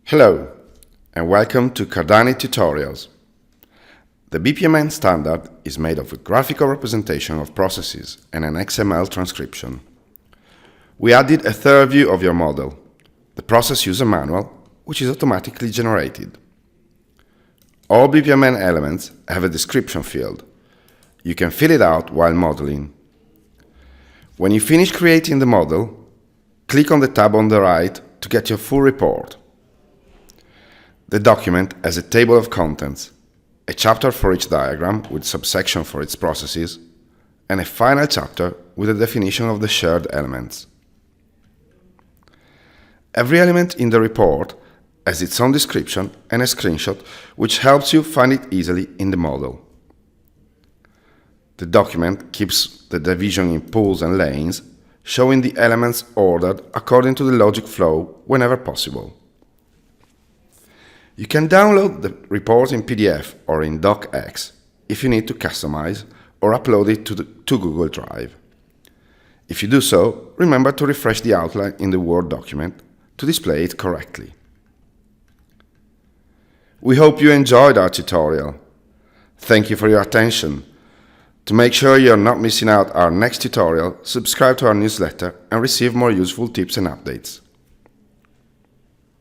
Hello, and welcome to Cardanit tutorials. The BPMN standard is made of a graphical representation of processes and an XML transcription. We added a third view of your model, the process user manual, which is automatically generated. All BPMN elements have a description field. You can fill it out while modeling. When you finish creating the model, click on the tab on the right to get your full report. The document has a table of contents, a chapter for each diagram with subsection for its processes, and a final chapter with a definition of the shared elements. Every element in the report has its own description and a screenshot which helps you find it easily in the model. The document keeps the division in pools and lanes, showing the elements ordered according to the logic flow whenever possible. You can download the report in PDF or in docx if you need to customize or upload it to Google Drive. If you do so, remember to refresh the outline in the Word document to display it correctly. We hope you enjoyed our tutorial. Thank you for your attention. To make sure you're not missing out our next tutorial, subscribe to our newsletter and receive more useful tips and updates.